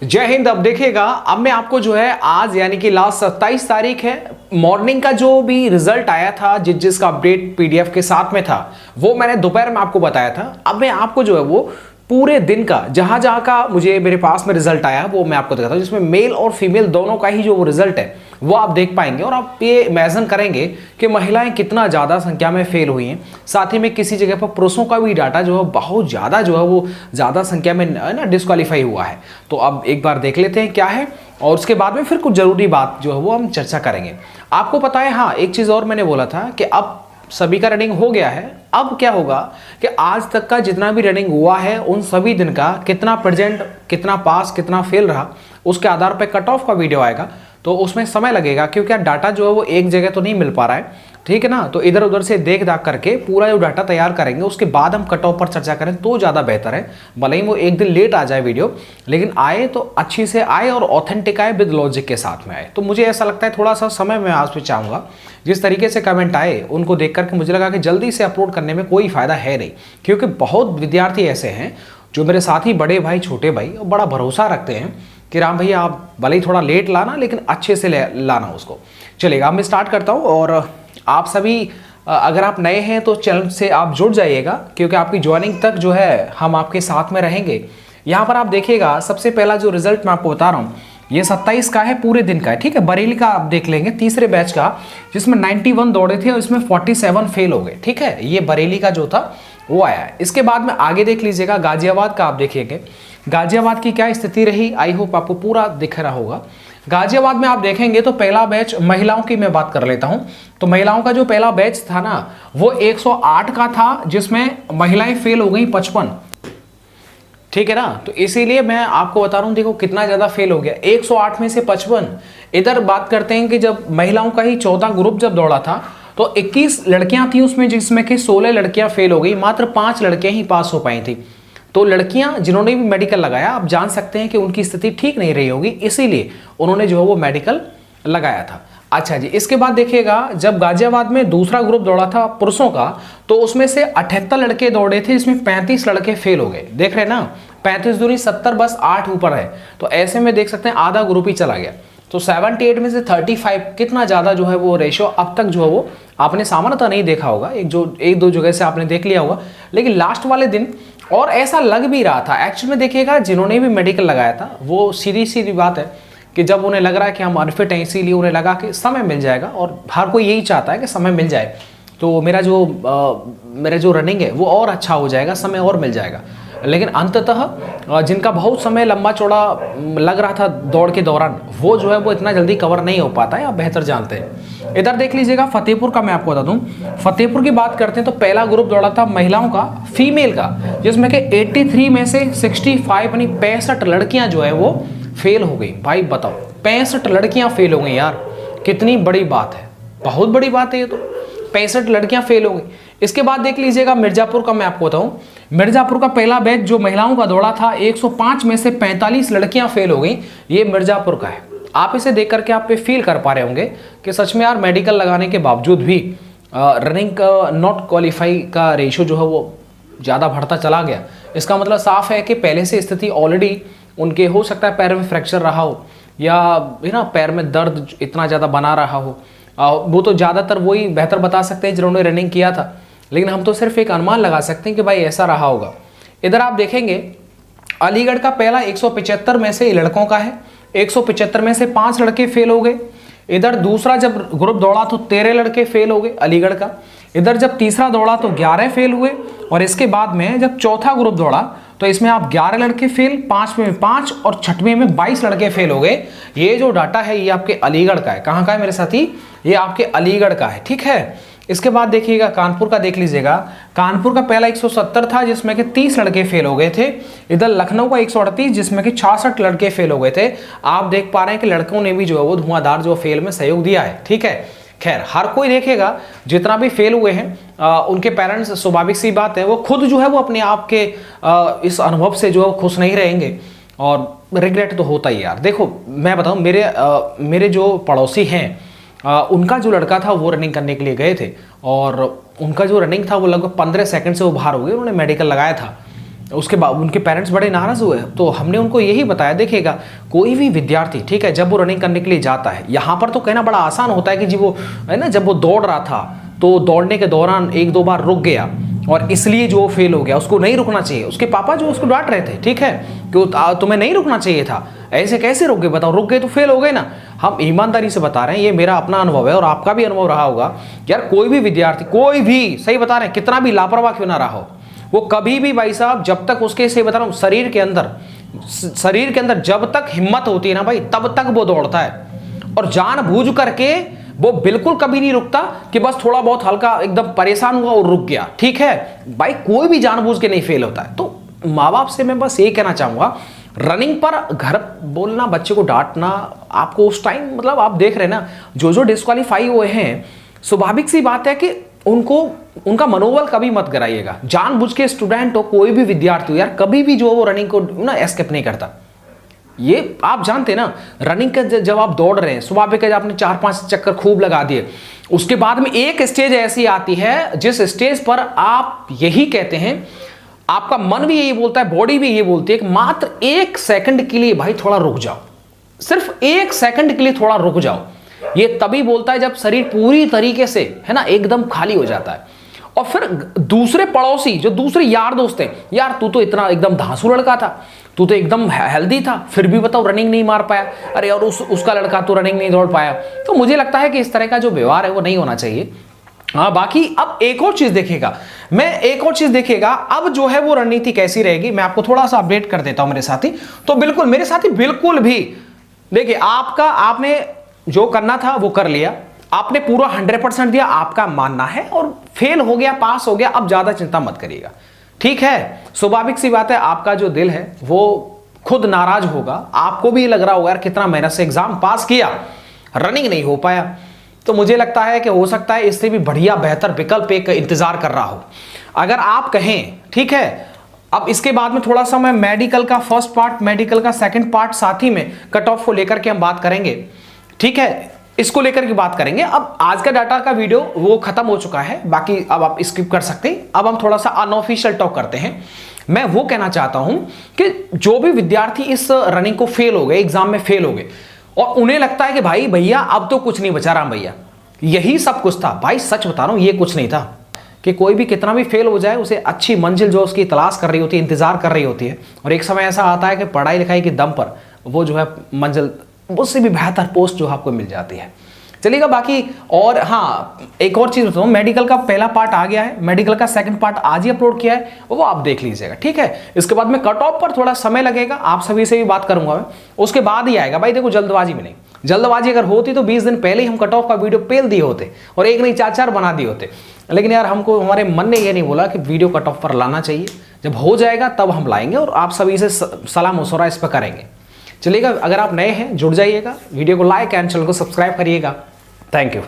जय हिंद। अब देखिएगा, अब मैं आपको जो है आज यानी कि लास्ट 27 तारीख है, मॉर्निंग का जो भी रिजल्ट आया था जिसका अपडेट पीडीएफ के साथ में था वो मैंने दोपहर में आपको बताया था। अब मैं आपको जो है वो पूरे दिन का जहां जहां का मुझे मेरे पास में रिजल्ट आया वो मैं आपको दिखाता हूं, जिसमें मेल और फीमेल दोनों का ही जो रिजल्ट है वो आप देख पाएंगे और आप ये इमेजिन करेंगे कि महिलाएं कितना ज़्यादा संख्या में फेल हुई हैं। साथ ही में किसी जगह पर पुरुषों का भी डाटा जो है बहुत ज़्यादा जो है वो ज़्यादा संख्या में ना डिस्क्वालीफाई हुआ है। तो अब एक बार देख लेते हैं क्या है और उसके बाद में फिर कुछ ज़रूरी बात जो है वो हम चर्चा करेंगे। आपको पता है, हाँ एक चीज़ और मैंने बोला था कि अब सभी का रनिंग हो गया है। अब क्या होगा कि आज तक का जितना भी रनिंग हुआ है उन सभी दिन का कितना प्रेजेंट, कितना पास, कितना फेल रहा, उसके आधार पर कट ऑफ का वीडियो आएगा। तो उसमें समय लगेगा क्योंकि डाटा जो है वो एक जगह तो नहीं मिल पा रहा है, ठीक है ना। तो इधर उधर से देख दाख करके पूरा जो डाटा तैयार करेंगे उसके बाद हम कट ऑफ पर चर्चा करें तो ज़्यादा बेहतर है। भले ही वो एक दिन लेट आ जाए वीडियो, लेकिन आए तो अच्छी से आए और ऑथेंटिक आए, विद लॉजिक के साथ में आए। तो मुझे ऐसा लगता है थोड़ा सा समय मैं आज पे चाहूँगा। जिस तरीके से कमेंट आए उनको देख करके मुझे लगा कि जल्दी से अपलोड करने में कोई फ़ायदा है नहीं, क्योंकि बहुत विद्यार्थी ऐसे हैं जो मेरे साथ ही बड़े भाई, छोटे भाई बड़ा भरोसा रखते हैं कि राम भैया आप भले ही थोड़ा लेट लाना लेकिन अच्छे से लाना उसको। चलेगा, अब मैं स्टार्ट करता हूँ और आप सभी अगर आप नए हैं तो चैनल से आप जुड़ जाइएगा, क्योंकि आपकी ज्वाइनिंग तक जो है हम आपके साथ में रहेंगे। यहाँ पर आप देखिएगा, सबसे पहला जो रिजल्ट मैं आपको बता रहा हूँ ये 27 का है, पूरे दिन का है, ठीक है। बरेली का आप देख लेंगे, तीसरे बैच का, जिसमें 91 दौड़े थे और इसमें 47 फेल हो गए, ठीक है। ये बरेली का जो था वो आया है। इसके बाद में आगे देख लीजिएगा, गाजियाबाद का आप देखिएगा, गाजियाबाद की क्या स्थिति रही। आई होप आपको पूरा दिख रहा होगा। गाजियाबाद में आप देखेंगे तो पहला बैच महिलाओं की मैं बात कर लेता हूं। तो महिलाओं का जो पहला बैच था ना वो 108 का था, जिसमें महिलाएं फेल हो गई 55, ठीक है ना। तो इसीलिए मैं आपको बता रहा हूं, देखो कितना ज्यादा फेल हो गया, 108 में से 55। इधर बात करते हैं कि जब महिलाओं का ही 14 ग्रुप जब दौड़ा था तो 21 लड़कियां थी उसमें, जिसमें कि 16 लड़कियां फेल हो गई, मात्र 5 लड़कियां ही पास हो पाई थी। तो लड़कियां जिन्होंने भी मेडिकल लगाया, आप जान सकते हैं कि उनकी स्थिति ठीक नहीं रही होगी, इसीलिए उन्होंने जो है वो मेडिकल लगाया था। अच्छा जी, इसके बाद देखिएगा, जब गाजियाबाद में दूसरा ग्रुप दौड़ा था पुरुषों का तो उसमें से 78 लड़के दौड़े थे, इसमें 35 लड़के फेल हो गए। देख रहे हैं ना, 35 दूनी 70, बस 8 ऊपर है। तो ऐसे में देख सकते हैं आधा ग्रुप ही चला गया। तो 78 में से 35, कितना ज़्यादा जो है वो रेशियो अब तक जो है वो आपने सामान्यतः नहीं देखा होगा, एक दो जगह से आपने देख लिया होगा, लेकिन लास्ट वाले दिन और ऐसा लग भी रहा था। एक्चुअल में देखिएगा, जिन्होंने भी मेडिकल लगाया था वो सीधी बात है कि जब उन्हें लग रहा है कि हम अनफिट हैं, इसीलिए उन्हें लगा कि समय मिल जाएगा, और हर कोई यही चाहता है कि समय मिल जाए तो मेरा जो रनिंग है वो और अच्छा हो जाएगा, समय और मिल जाएगा। लेकिन अंततः जिनका बहुत समय लंबा चौड़ा लग रहा था दौड़ के दौरान, वो जो है वो इतना जल्दी कवर नहीं हो पाता है, आप बेहतर जानते हैं। इधर देख लीजिएगा, फतेहपुर का मैं आपको बता दूं। फतेहपुर की बात करते हैं तो पहला ग्रुप दौड़ा था महिलाओं का, फीमेल का, जिसमें कि 83 में से 65 यानी 65 लड़कियां जो है वो फेल हो गई। भाई बताओ, 65 लड़कियां फेल हो गई यार, कितनी बड़ी बात है, बहुत बड़ी बात है ये तो, 65 लड़कियां फेल हो गई। इसके बाद देख लीजिएगा मिर्जापुर का, मैं आपको बताऊं, मिर्जापुर का पहला बैच जो महिलाओं का दौड़ा था, 105 में से 45 लड़कियां फेल हो गई। ये मिर्जापुर का है। आप इसे देख करके आप पे फील कर पा रहे होंगे कि सच में यार मेडिकल लगाने के बावजूद भी रनिंग का नॉट क्वालिफाई का रेशियो जो है वो ज़्यादा बढ़ता चला गया। इसका मतलब साफ है कि पहले से स्थिति ऑलरेडी उनके, हो सकता है पैर में फ्रैक्चर रहा हो या ना पैर में दर्द इतना ज़्यादा बना रहा हो। वो तो ज़्यादातर वही बेहतर बता सकते हैं जिन्होंने रनिंग किया था, लेकिन हम तो सिर्फ एक अनुमान लगा सकते हैं कि भाई ऐसा रहा होगा। इधर आप देखेंगे अलीगढ़ का पहला 175 में से लड़कों का है, 175 में से 5 लड़के फेल हो गए। इधर दूसरा जब ग्रुप दौड़ा तो 13 लड़के फेल हो गए अलीगढ़ का। इधर जब तीसरा दौड़ा तो 11 फेल हुए, और इसके बाद में जब चौथा ग्रुप दौड़ा तो इसमें आप 11 लड़के फेल, 5 में 5 और 6वें में 22 लड़के फेल हो गए। ये जो डाटा है ये आपके अलीगढ़ का है। कहाँ का है मेरे साथी? ये आपके अलीगढ़ का है, ठीक है। इसके बाद देखिएगा कानपुर का, देख लीजिएगा, कानपुर का पहला 170 था जिसमें कि 30 लड़के फेल हो गए थे। इधर लखनऊ का 138 जिसमें कि 66 लड़के फेल हो गए थे। आप देख पा रहे हैं कि लड़कों ने भी जो है वो धुआंधार जो फेल में सहयोग दिया है, ठीक है। खैर हर कोई देखेगा, जितना भी फेल हुए हैं उनके पेरेंट्स, स्वाभाविक सी बात है, वो खुद जो है वो अपने आप के इस अनुभव से जो है खुश नहीं रहेंगे, और रिग्रेट तो होता ही यार। देखो मैं बताऊं, मेरे जो पड़ोसी हैं उनका जो लड़का था वो रनिंग करने के लिए गए थे, और उनका जो रनिंग था वो लगभग 15 सेकंड से वो बाहर हो गए। उन्होंने मेडिकल लगाया था उसके बाद उनके पेरेंट्स बड़े नाराज हुए। तो हमने उनको यही बताया, देखिएगा कोई भी विद्यार्थी, ठीक है, जब वो रनिंग करने के लिए जाता है, यहाँ पर तो कहना बड़ा आसान होता है कि जी वो है ना, जब वो दौड़ रहा था तो दौड़ने के दौरान एक दो बार रुक गया और इसलिए जो फेल हो गया, उसको नहीं रुकना चाहिए। उसके पापा जो उसको डांट रहे थे, ठीक है, कि तुम्हें नहीं रुकना चाहिए था, ऐसे कैसे रुक गए, बताओ, रुक गए तो फेल हो गए ना। हम ईमानदारी से बता रहे हैं, ये मेरा अपना अनुभव है और आपका भी अनुभव रहा होगा। यार कोई भी विद्यार्थी, कोई भी, सही बता रहे हैं, कितना भी लापरवाह क्यों ना रहा हो, वो कभी भी भाई साहब, जब तक उसके, से बता रहा हूं, शरीर के अंदर जब तक हिम्मत होती है ना भाई, तब तक वो दौड़ता है। और जानबूझ करके वो बिल्कुल कभी नहीं रुकता कि बस थोड़ा बहुत हल्का एकदम परेशान हुआ और रुक गया, ठीक है भाई, कोई भी जानबूझ के नहीं फेल होता है। तो माँ बाप से मैं बस ये कहना चाहूंगा, रनिंग पर घर बोलना, बच्चे को डांटना, आपको उस टाइम, मतलब आप देख रहे हैं ना, जो डिस्क्वालीफाई हुए हैं, स्वाभाविक सी बात है कि उनका मनोबल कभी मत गिराइएगा। जानबूझ के स्टूडेंट हो, कोई भी विद्यार्थी हो, यार कभी भी जो वो रनिंग को ना एस्केप नहीं करता। ये आप जानते हैं ना, रनिंग का जब आप दौड़ रहे हैं, स्वाभाविक है, आपने 4-5 चक्कर खूब लगा दिए, उसके बाद में एक स्टेज ऐसी आती है जिस स्टेज पर आप यही कहते हैं, आपका मन भी यही बोलता है, बॉडी भी यही बोलती है कि मात्र 1 सेकंड के लिए भाई थोड़ा रुक जाओ, सिर्फ 1 सेकंड के लिए थोड़ा रुक जाओ। ये तभी बोलता है जब शरीर पूरी तरीके से, है ना, एकदम खाली हो जाता है। और फिर दूसरे पड़ोसी, जो दूसरे यार दोस्त हैं, यार तू तो इतना एकदम धांसू लड़का था, तू तो एकदम हेल्दी था, फिर भी बताओ रनिंग नहीं मार पाया, अरे और उसका लड़का तो रनिंग नहीं दौड़ पाया। तो मुझे लगता है कि इस तरह का जो व्यवहार है वो नहीं होना चाहिए। हाँ, बाकी अब एक और चीज देखिएगा, अब जो है वो रणनीति कैसी रहेगी, मैं आपको थोड़ा सा अपडेट कर देता हूं मेरे साथी। तो बिल्कुल मेरे साथी, बिल्कुल भी देखिए, आपने जो करना था वो कर लिया, आपने पूरा 100% दिया, आपका मानना है, और फेल हो गया, पास हो गया, अब ज्यादा चिंता मत करिएगा, ठीक है। स्वाभाविक सी बात है, आपका जो दिल है वो खुद नाराज होगा, आपको भी लग रहा होगा यार कितना मेहनत से एग्जाम पास किया, रनिंग नहीं हो पाया। तो मुझे लगता है कि हो सकता है इससे भी बढ़िया बेहतर विकल्प एक इंतजार कर रहा हो। अगर आप कहें, ठीक है, अब इसके बाद में थोड़ा सा मैं मेडिकल का फर्स्ट पार्ट, मेडिकल का सेकंड पार्ट साथ ही में कट ऑफ को लेकर के हम बात करेंगे, ठीक है, इसको लेकर के बात करेंगे। अब आज का डाटा का वीडियो वो खत्म हो चुका है, बाकी अब आप स्किप कर सकते हैं। अब हम थोड़ा सा अनऑफिशियल टॉक करते हैं। मैं वो कहना चाहता हूं कि जो भी विद्यार्थी इस रनिंग को फेल हो गए, एग्जाम में फेल हो गए, और उन्हें लगता है कि भाई भैया अब तो कुछ नहीं बचा, राम भैया यही सब कुछ था, भाई सच बता रहा हूं, ये कुछ नहीं था। कि कोई भी कितना भी फेल हो जाए, उसे अच्छी मंजिल जो उसकी तलाश कर रही होती है, इंतजार कर रही होती है, और एक समय ऐसा आता है कि पढ़ाई लिखाई के दम पर वो जो है मंजिल, उससे भी बेहतर पोस्ट जो आपको मिल जाती है। चलिएगा, बाकी और हाँ, एक और चीज बताऊं, मेडिकल का पहला पार्ट आ गया है, मेडिकल का सेकंड पार्ट आज ही अपलोड किया है, वो आप देख लीजिएगा, ठीक है। इसके बाद में कट ऑफ पर थोड़ा समय लगेगा, आप सभी से भी बात करूंगा मैं, उसके बाद ही आएगा। भाई देखो, जल्दबाजी में नहीं, जल्दबाजी अगर होती तो 20 दिन पहले ही हम कट ऑफ का वीडियो पेल दिए होते और एक नहीं 4-4 बना दिए होते। लेकिन यार हमको, हमारे मन ने ये नहीं बोला कि वीडियो कट ऑफ पर लाना चाहिए, जब हो जाएगा तब हम लाएंगे और आप सभी से सलाह मशवरा इस पर करेंगे। चलिएगा, अगर आप नए हैं जुड़ जाइएगा, वीडियो को लाइक एंड चैनल को सब्सक्राइब करिएगा। Thank you.